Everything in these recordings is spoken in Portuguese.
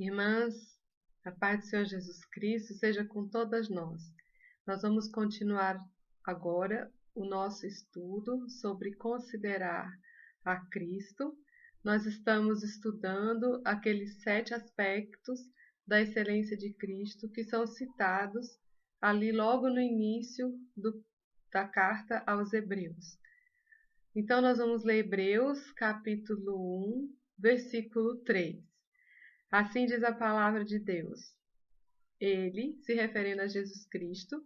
Irmãs, a paz do Senhor Jesus Cristo seja com todas nós. Nós vamos continuar agora o nosso estudo sobre considerar a Cristo. Nós estamos estudando aqueles 7 aspectos da excelência de Cristo que são citados ali logo no início da carta aos Hebreus. Então, nós vamos ler Hebreus, capítulo 1, versículo 3. Assim diz a palavra de Deus. Ele, se referindo a Jesus Cristo,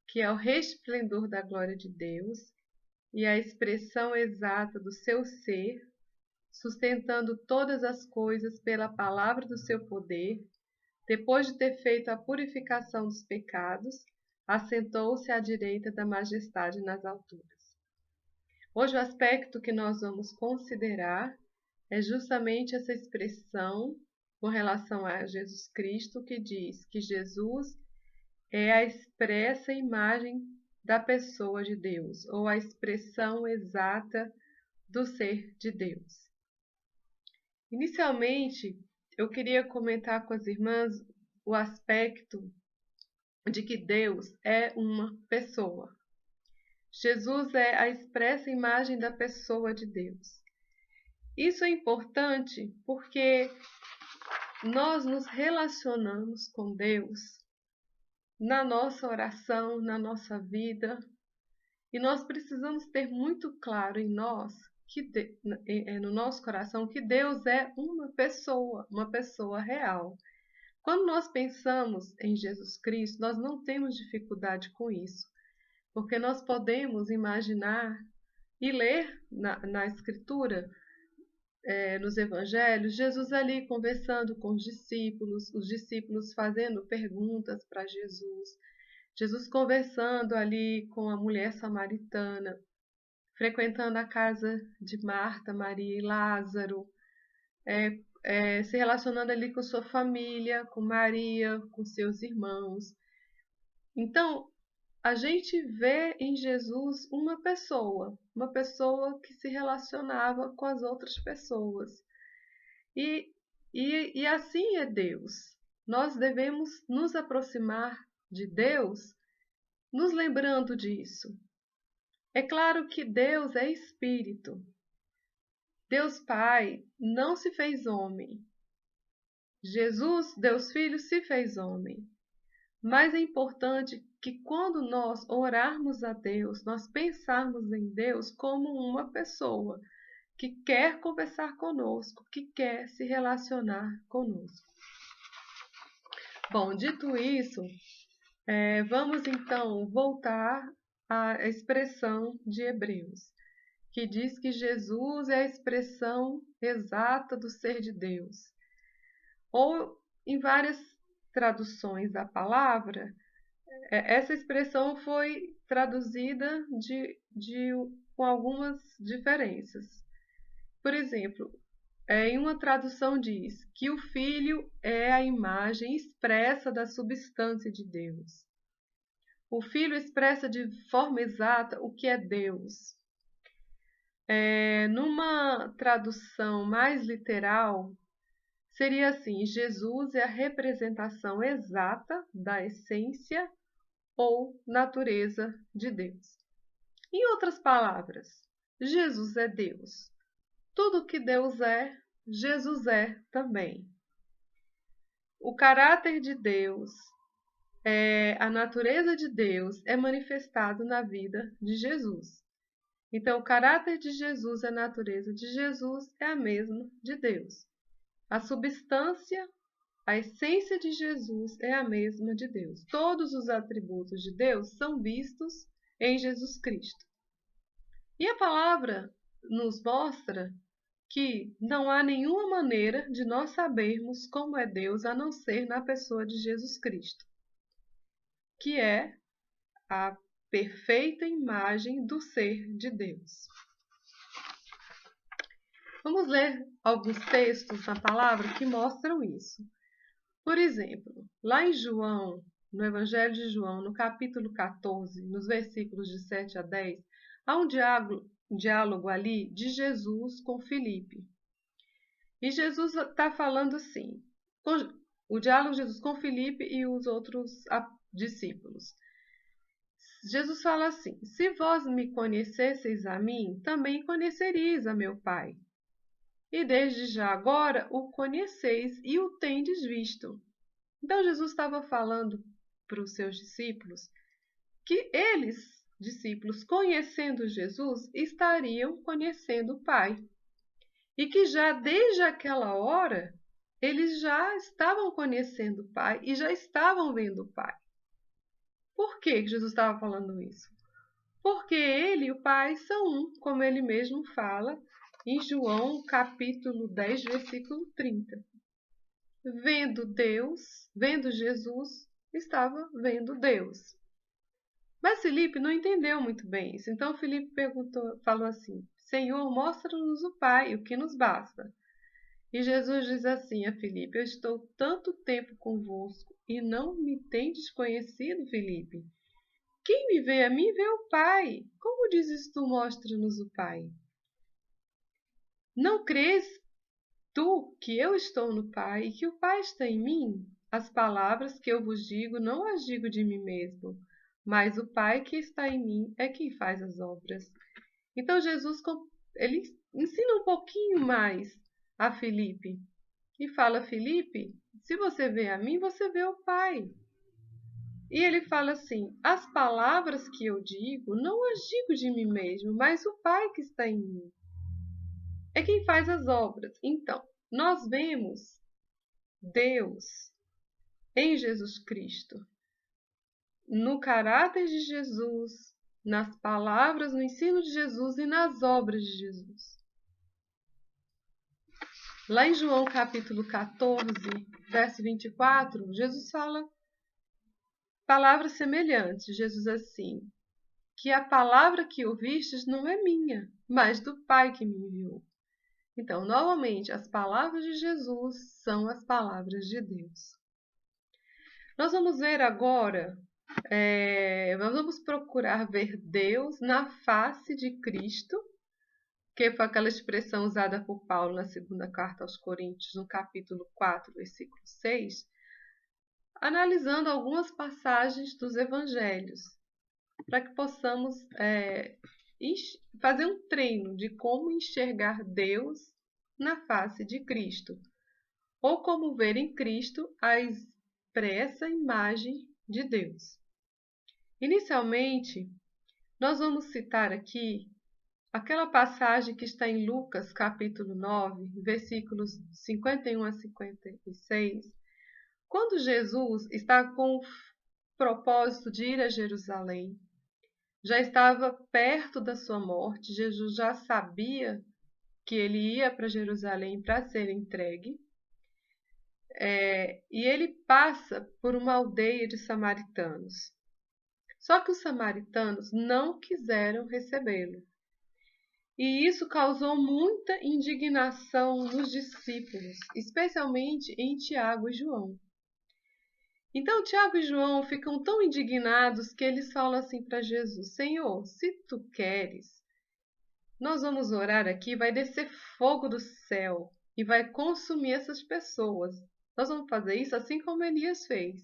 que é o resplendor da glória de Deus e a expressão exata do seu ser, sustentando todas as coisas pela palavra do seu poder, depois de ter feito a purificação dos pecados, assentou-se à direita da majestade nas alturas. Hoje o aspecto que nós vamos considerar é justamente essa expressão com relação a Jesus Cristo, que diz que Jesus é a expressa imagem da pessoa de Deus, ou a expressão exata do ser de Deus. Inicialmente, eu queria comentar com as irmãs o aspecto de que Deus é uma pessoa. Jesus é a expressa imagem da pessoa de Deus. Isso é importante porque nós nos relacionamos com Deus na nossa oração, na nossa vida, e nós precisamos ter muito claro em nós, no nosso coração, que Deus é uma pessoa real. Quando nós pensamos em Jesus Cristo, nós não temos dificuldade com isso, porque nós podemos imaginar e ler na Escritura, nos evangelhos, Jesus ali conversando com os discípulos fazendo perguntas para Jesus conversando ali com a mulher samaritana, frequentando a casa de Marta, Maria e Lázaro, se relacionando ali com sua família, com Maria, com seus irmãos. Então, a gente vê em Jesus uma pessoa que se relacionava com as outras pessoas. E assim é Deus. Nós devemos nos aproximar de Deus nos lembrando disso. É claro que Deus é Espírito. Deus Pai não se fez homem. Jesus, Deus Filho, se fez homem. Mas é importante que quando nós orarmos a Deus, nós pensarmos em Deus como uma pessoa que quer conversar conosco, que quer se relacionar conosco. Bom, dito isso, vamos então voltar à expressão de Hebreus, que diz que Jesus é a expressão exata do ser de Deus. Ou em várias traduções da palavra, essa expressão foi traduzida com algumas diferenças. Por exemplo, em uma tradução diz que o Filho é a imagem expressa da substância de Deus. O Filho expressa de forma exata o que é Deus. Numa tradução mais literal, seria assim: Jesus é a representação exata da essência ou natureza de Deus. Em outras palavras, Jesus é Deus. Tudo que Deus é, Jesus é também. O caráter de Deus, a natureza de Deus é manifestado na vida de Jesus. Então, o caráter de Jesus e a natureza de Jesus é a mesma de Deus. A substância, a essência de Jesus é a mesma de Deus. Todos os atributos de Deus são vistos em Jesus Cristo. E a palavra nos mostra que não há nenhuma maneira de nós sabermos como é Deus a não ser na pessoa de Jesus Cristo, que é a perfeita imagem do ser de Deus. Vamos ler alguns textos na palavra que mostram isso. Por exemplo, lá em João, no Evangelho de João, no capítulo 14, nos versículos de 7 a 10, há um diálogo ali de Jesus com Filipe. E Jesus está falando assim: o diálogo de Jesus com Filipe e os outros discípulos. Jesus fala assim: se vós me conhecesseis a mim, também conheceríeis a meu Pai. E desde já agora o conheceis e o tendes visto. Então Jesus estava falando para os seus discípulos que eles, discípulos, conhecendo Jesus, estariam conhecendo o Pai. E que já desde aquela hora, eles já estavam conhecendo o Pai e já estavam vendo o Pai. Por que Jesus estava falando isso? Porque ele e o Pai são um, como ele mesmo fala em João capítulo 10, versículo 30. Vendo Deus, vendo Jesus, estava vendo Deus. Mas Filipe não entendeu muito bem isso. Então Filipe falou assim: Senhor, mostra-nos o Pai, o que nos basta. E Jesus diz assim a Filipe: eu estou tanto tempo convosco e não me tendes conhecido, Filipe. Quem me vê a mim, vê o Pai. Como dizes tu, mostra-nos o Pai? Não crês tu que eu estou no Pai e que o Pai está em mim? As palavras que eu vos digo, não as digo de mim mesmo, mas o Pai que está em mim é quem faz as obras. Então Jesus ele ensina um pouquinho mais a Filipe e fala: Filipe, se você vê a mim, você vê o Pai. E ele fala assim: as palavras que eu digo, não as digo de mim mesmo, mas o Pai que está em mim é quem faz as obras. Então, nós vemos Deus em Jesus Cristo, no caráter de Jesus, nas palavras, no ensino de Jesus e nas obras de Jesus. Lá em João capítulo 14, verso 24, Jesus fala palavras semelhantes. Jesus assim: que a palavra que ouvistes não é minha, mas do Pai que me enviou. Então, novamente, as palavras de Jesus são as palavras de Deus. Nós vamos ver agora, nós vamos procurar ver Deus na face de Cristo, que foi aquela expressão usada por Paulo na segunda carta aos Coríntios, no capítulo 4, versículo 6, analisando algumas passagens dos evangelhos, para que possamos fazer um treino de como enxergar Deus na face de Cristo, ou como ver em Cristo a expressa imagem de Deus. Inicialmente, nós vamos citar aqui aquela passagem que está em Lucas capítulo 9, versículos 51 a 56, quando Jesus está com o propósito de ir a Jerusalém. Já estava perto da sua morte, Jesus já sabia que ele ia para Jerusalém para ser entregue. E ele passa por uma aldeia de samaritanos. Só que os samaritanos não quiseram recebê-lo. E isso causou muita indignação nos discípulos, especialmente em Tiago e João. Então Tiago e João ficam tão indignados que eles falam assim para Jesus: Senhor, se tu queres, nós vamos orar aqui, vai descer fogo do céu e vai consumir essas pessoas. Nós vamos fazer isso assim como Elias fez.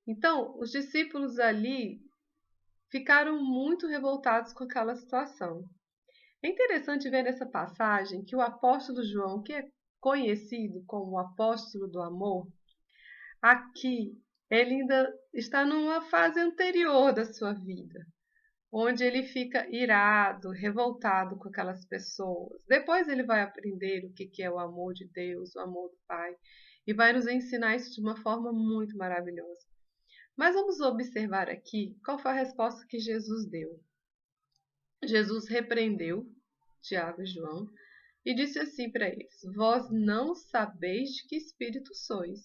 Então, os discípulos ali ficaram muito revoltados com aquela situação. É interessante ver nessa passagem que o apóstolo João, que é conhecido como o apóstolo do amor, aqui ele ainda está numa fase anterior da sua vida, onde ele fica irado, revoltado com aquelas pessoas. Depois ele vai aprender o que é o amor de Deus, o amor do Pai, e vai nos ensinar isso de uma forma muito maravilhosa. Mas vamos observar aqui qual foi a resposta que Jesus deu. Jesus repreendeu Tiago e João e disse assim para eles: vós não sabeis de que espírito sois,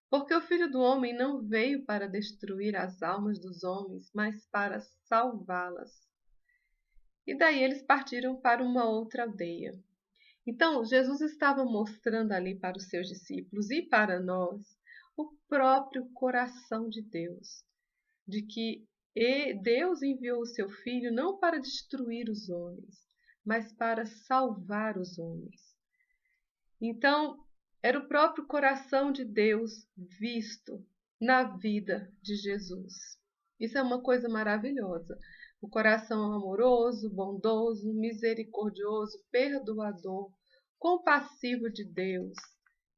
porque o Filho do Homem não veio para destruir as almas dos homens, mas para salvá-las. E daí eles partiram para uma outra aldeia. Então, Jesus estava mostrando ali para os seus discípulos e para nós o próprio coração de Deus, de que Deus enviou o seu Filho não para destruir os homens, mas para salvar os homens. Então, Era o próprio coração de Deus visto na vida de Jesus. Isso é uma coisa maravilhosa. O coração amoroso, bondoso, misericordioso, perdoador, compassivo de Deus,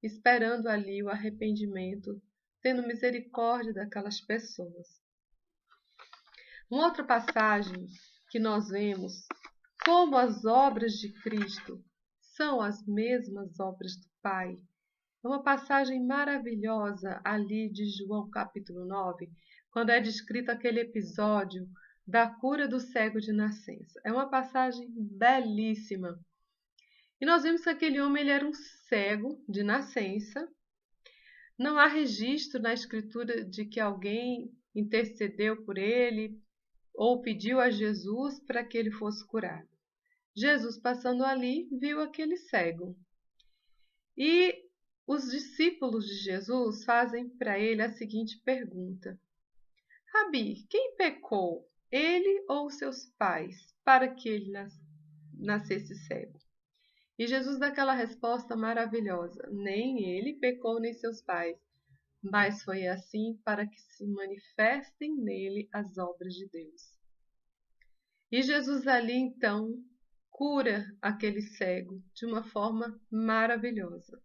esperando ali o arrependimento, tendo misericórdia daquelas pessoas. Uma outra passagem que nós vemos como as obras de Cristo são as mesmas obras do Pai. É uma passagem maravilhosa ali de João capítulo 9, quando é descrito aquele episódio da cura do cego de nascença. É uma passagem belíssima. E nós vimos que aquele homem ele era um cego de nascença. Não há registro na escritura de que alguém intercedeu por ele ou pediu a Jesus para que ele fosse curado. Jesus, passando ali, viu aquele cego. E os discípulos de Jesus fazem para ele a seguinte pergunta: Rabi, quem pecou, ele ou seus pais, para que ele nascesse cego? E Jesus dá aquela resposta maravilhosa: nem ele pecou, nem seus pais, mas foi assim para que se manifestem nele as obras de Deus. E Jesus ali então cura aquele cego de uma forma maravilhosa.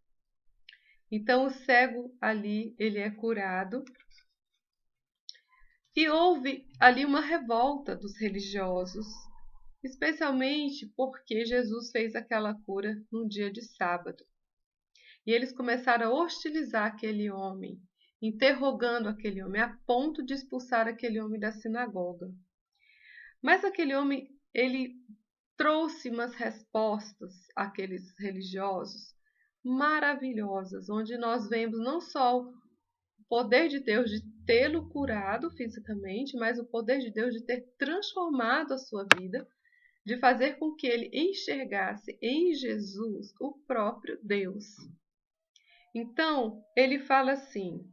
Então o cego ali, ele é curado. E houve ali uma revolta dos religiosos, especialmente porque Jesus fez aquela cura num dia de sábado. E eles começaram a hostilizar aquele homem, interrogando aquele homem, a ponto de expulsar aquele homem da sinagoga. Mas aquele homem, ele trouxe umas respostas àqueles religiosos maravilhosas, onde nós vemos não só o poder de Deus de tê-lo curado fisicamente, mas o poder de Deus de ter transformado a sua vida, de fazer com que ele enxergasse em Jesus o próprio Deus. Então, ele fala assim: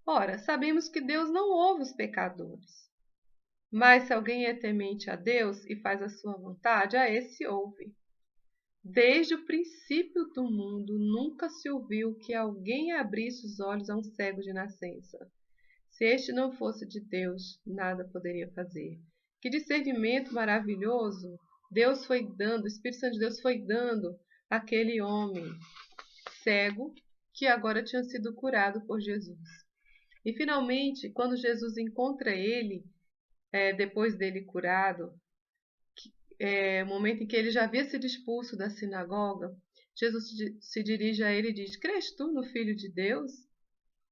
ora, sabemos que Deus não ouve os pecadores, mas se alguém é temente a Deus e faz a sua vontade, a esse ouve. Desde o princípio do mundo, nunca se ouviu que alguém abrisse os olhos a um cego de nascença. Se este não fosse de Deus, nada poderia fazer. Que discernimento maravilhoso Deus foi dando, o Espírito Santo de Deus foi dando àquele homem cego que agora tinha sido curado por Jesus. E finalmente, quando Jesus encontra ele, depois dele curado, o momento em que ele já havia sido expulso da sinagoga, Jesus se dirige a ele e diz: crês tu no Filho de Deus?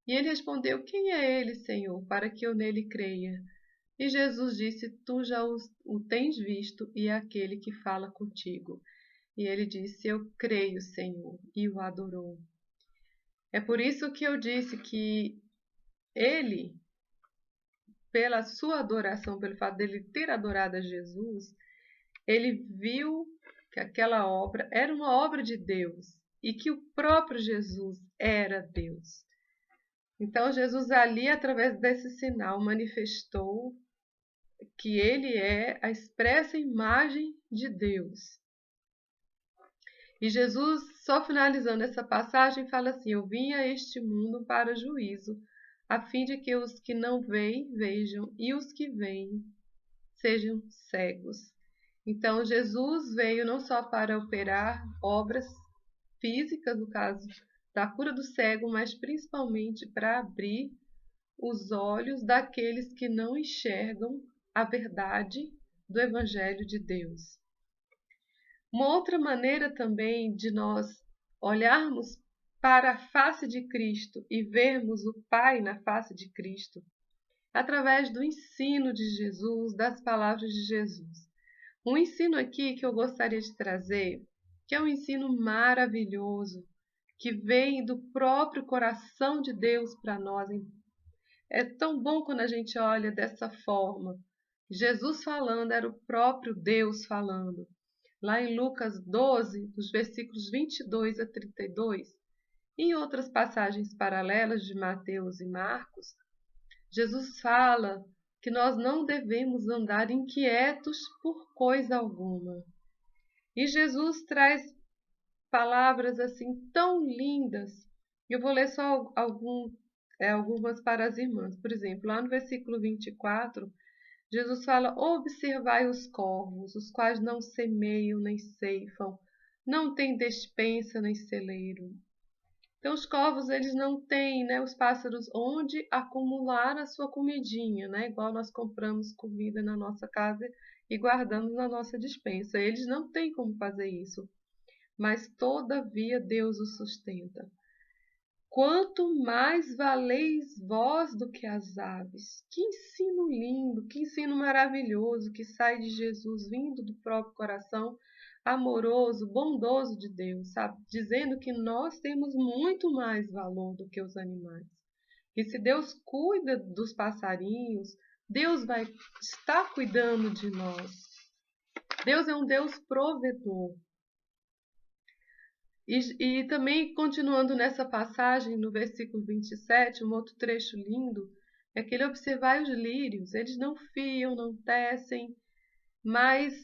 E ele respondeu: quem é ele, Senhor, para que eu nele creia? E Jesus disse: tu já o tens visto e é aquele que fala contigo. E ele disse: eu creio, Senhor, e o adorou. É por isso que eu disse que ele, pela sua adoração, pelo fato dele ter adorado a Jesus, ele viu que aquela obra era uma obra de Deus e que o próprio Jesus era Deus. Então Jesus ali, através desse sinal, manifestou que ele é a expressa imagem de Deus. E Jesus, só finalizando essa passagem, fala assim: eu vim a este mundo para juízo, a fim de que os que não veem, vejam, e os que veem, sejam cegos. Então, Jesus veio não só para operar obras físicas, no caso da cura do cego, mas principalmente para abrir os olhos daqueles que não enxergam a verdade do Evangelho de Deus. Uma outra maneira também de nós olharmos para a face de Cristo e vermos o Pai na face de Cristo, através do ensino de Jesus, das palavras de Jesus. Um ensino aqui que eu gostaria de trazer, que é um ensino maravilhoso, que vem do próprio coração de Deus para nós. É tão bom quando a gente olha dessa forma. Jesus falando era o próprio Deus falando. Lá em Lucas 12, dos versículos 22 a 32, e em outras passagens paralelas de Mateus e Marcos, Jesus fala que nós não devemos andar inquietos por coisa alguma. E Jesus traz palavras assim tão lindas. Eu vou ler só algumas para as irmãs. Por exemplo, lá no versículo 24, Jesus fala: observai os corvos, os quais não semeiam nem ceifam, não têm despensa nem celeiro. Então, os corvos, eles não têm, né, os pássaros, onde acumular a sua comidinha, né? Igual nós compramos comida na nossa casa e guardamos na nossa despensa. Eles não têm como fazer isso, mas todavia Deus os sustenta. Quanto mais valeis vós do que as aves. Que ensino lindo, que ensino maravilhoso que sai de Jesus, vindo do próprio coração amoroso, bondoso de Deus, sabe? Dizendo que nós temos muito mais valor do que os animais. E se Deus cuida dos passarinhos, Deus vai estar cuidando de nós. Deus é um Deus provedor. E também, continuando nessa passagem, no versículo 27, um outro trecho lindo, é que ele observai os lírios, eles não fiam, não tecem, mas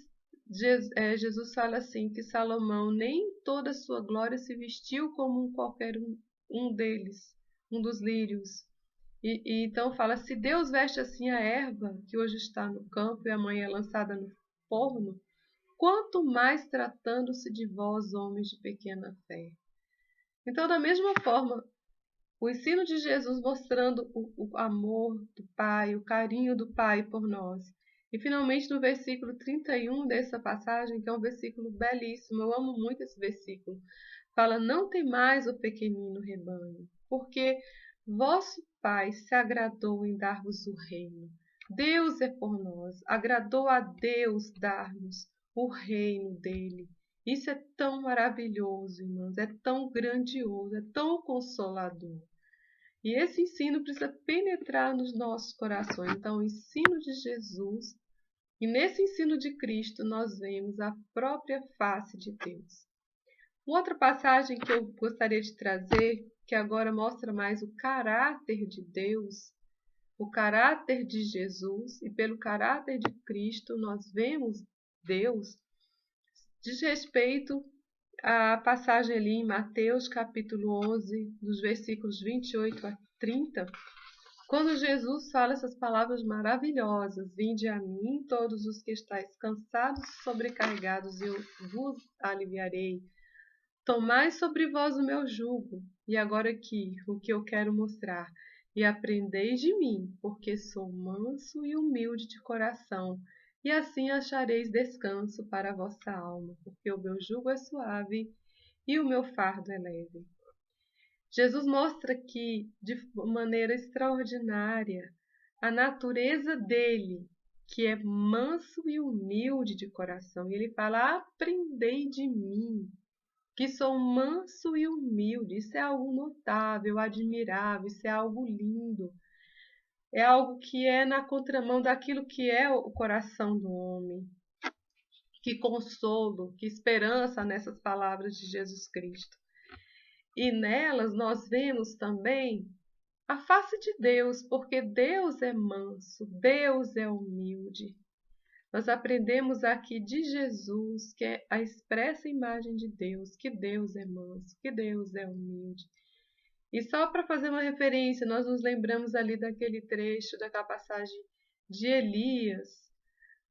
Jesus fala assim, que Salomão nem toda a sua glória se vestiu como qualquer um deles, um dos lírios. E então fala, se Deus veste assim a erva, que hoje está no campo e amanhã é lançada no forno, quanto mais tratando-se de vós, homens de pequena fé. Então, da mesma forma, o ensino de Jesus mostrando o amor do Pai, o carinho do Pai por nós. E finalmente no versículo 31 dessa passagem, que é um versículo belíssimo, eu amo muito esse versículo, fala: não temais o pequenino rebanho, porque vosso Pai se agradou em dar-vos o reino. Deus é por nós, agradou a Deus dar-nos o reino dele. Isso é tão maravilhoso, irmãos, é tão grandioso, é tão consolador. E esse ensino precisa penetrar nos nossos corações. Então, o ensino de Jesus, e nesse ensino de Cristo nós vemos a própria face de Deus. Outra passagem que eu gostaria de trazer, que agora mostra mais o caráter de Deus, o caráter de Jesus, e pelo caráter de Cristo nós vemos Deus, diz respeito à passagem ali em Mateus capítulo 11, dos versículos 28 a 30, quando Jesus fala essas palavras maravilhosas: vinde a mim todos os que estáis cansados e sobrecarregados, e eu vos aliviarei. Tomai sobre vós o meu jugo. E agora aqui, o que eu quero mostrar: e aprendei de mim, porque sou manso e humilde de coração, e assim achareis descanso para a vossa alma, porque o meu jugo é suave e o meu fardo é leve. Jesus mostra aqui, de maneira extraordinária, a natureza dele, que é manso e humilde de coração. E ele fala: aprendei de mim, que sou manso e humilde. Isso é algo notável, admirável, isso é algo lindo. É algo que é na contramão daquilo que é o coração do homem. Que consolo, que esperança nessas palavras de Jesus Cristo. E nelas nós vemos também a face de Deus, porque Deus é manso, Deus é humilde. Nós aprendemos aqui de Jesus, que é a expressa imagem de Deus, que Deus é manso, que Deus é humilde. E só para fazer uma referência, nós nos lembramos ali daquele trecho, daquela passagem de Elias,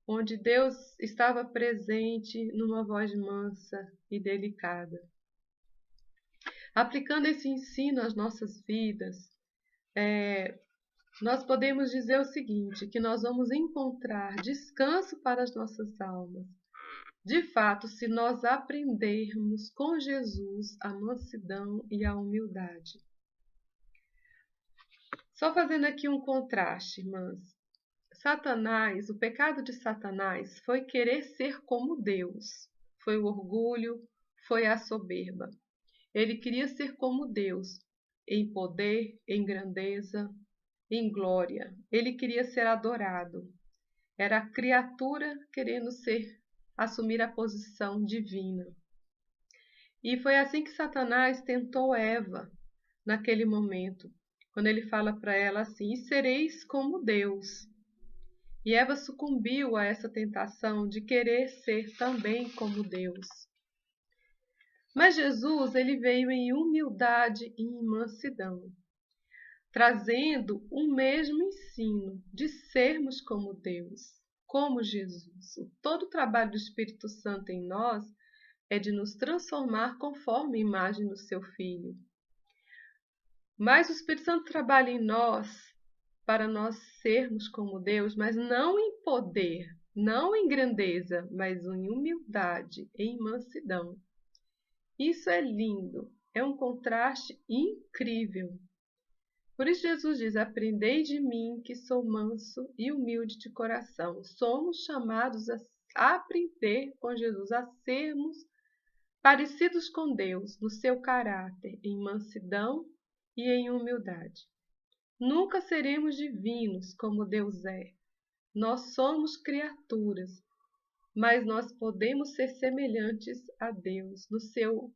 onde Deus estava presente numa voz mansa e delicada. Aplicando esse ensino às nossas vidas, nós podemos dizer o seguinte, que nós vamos encontrar descanso para as nossas almas. De fato, se nós aprendermos com Jesus a mansidão e a humildade. Só fazendo aqui um contraste, irmãs. Satanás, o pecado de Satanás foi querer ser como Deus. Foi o orgulho, foi a soberba. Ele queria ser como Deus, em poder, em grandeza, em glória. Ele queria ser adorado. Era a criatura querendo assumir a posição divina. E foi assim que Satanás tentou Eva naquele momento, quando ele fala para ela assim: e sereis como Deus. E Eva sucumbiu a essa tentação de querer ser também como Deus. Mas Jesus, ele veio em humildade e em mansidão, trazendo o mesmo ensino de sermos como Deus, como Jesus. Todo o trabalho do Espírito Santo em nós é de nos transformar conforme a imagem do seu Filho. Mas o Espírito Santo trabalha em nós para nós sermos como Deus, mas não em poder, não em grandeza, mas em humildade, em mansidão. Isso é lindo, é um contraste incrível. Por isso Jesus diz: aprendei de mim, que sou manso e humilde de coração. Somos chamados a aprender com Jesus, a sermos parecidos com Deus no seu caráter, em mansidão e em humildade. Nunca seremos divinos como Deus é. Nós somos criaturas, mas nós podemos ser semelhantes a Deus no seu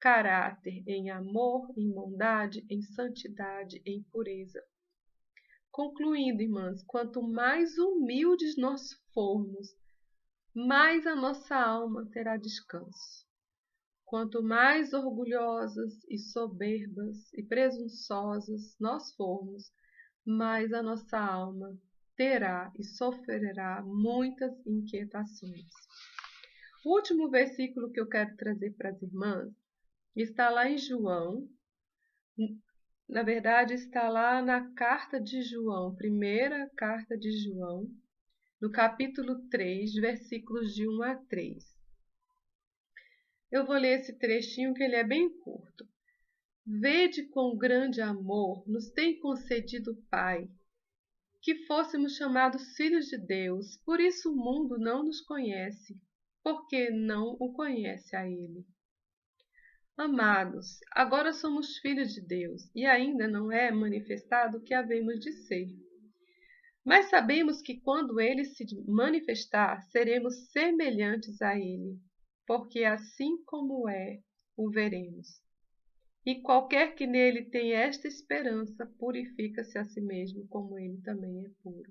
caráter, em amor, em bondade, em santidade, em pureza. Concluindo, irmãs, quanto mais humildes nós formos, mais a nossa alma terá descanso. Quanto mais orgulhosas e soberbas e presunçosas nós formos, mais a nossa alma terá e sofrerá muitas inquietações. O último versículo que eu quero trazer para as irmãs está lá em João, na verdade está lá na carta de João, primeira carta de João, no capítulo 3, versículos de 1 a 3. Eu vou ler esse trechinho que ele é bem curto. Vede quão grande amor nos tem concedido o Pai, que fôssemos chamados filhos de Deus. Por isso o mundo não nos conhece, porque não o conhece a Ele. Amados, agora somos filhos de Deus, e ainda não é manifestado o que havemos de ser. Mas sabemos que quando Ele se manifestar, seremos semelhantes a Ele, porque assim como é, o veremos. E qualquer que nele tem esta esperança, purifica-se a si mesmo, como ele também é puro.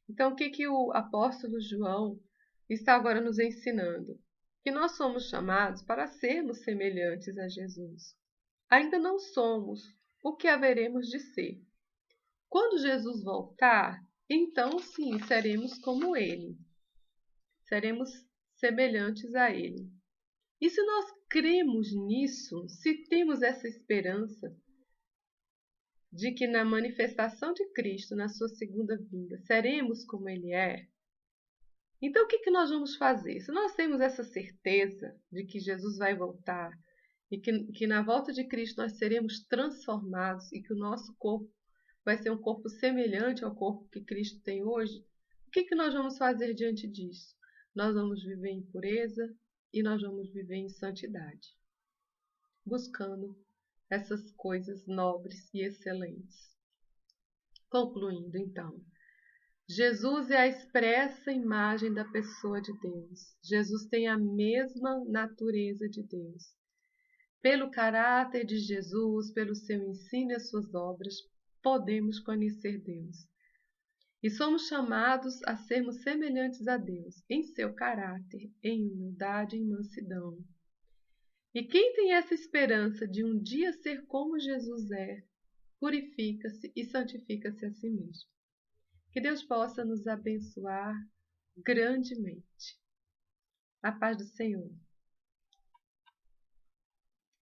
Então, o que o apóstolo João está agora nos ensinando? Que nós somos chamados para sermos semelhantes a Jesus. Ainda não somos o que haveremos de ser. Quando Jesus voltar, então sim, seremos como ele. Seremos semelhantes a ele. E se nós cremos nisso, se temos essa esperança de que na manifestação de Cristo, na sua segunda vinda, seremos como Ele é, então o que nós vamos fazer? Se nós temos essa certeza de que Jesus vai voltar e que na volta de Cristo nós seremos transformados e que o nosso corpo vai ser um corpo semelhante ao corpo que Cristo tem hoje, o que nós vamos fazer diante disso? Nós vamos viver em pureza e nós vamos viver em santidade, buscando essas coisas nobres e excelentes. Concluindo, então, Jesus é a expressa imagem da pessoa de Deus. Jesus tem a mesma natureza de Deus. Pelo caráter de Jesus, pelo seu ensino e as suas obras, podemos conhecer Deus. E somos chamados a sermos semelhantes a Deus, em seu caráter, em humildade e em mansidão. E quem tem essa esperança de um dia ser como Jesus é, purifica-se e santifica-se a si mesmo. Que Deus possa nos abençoar grandemente. A paz do Senhor.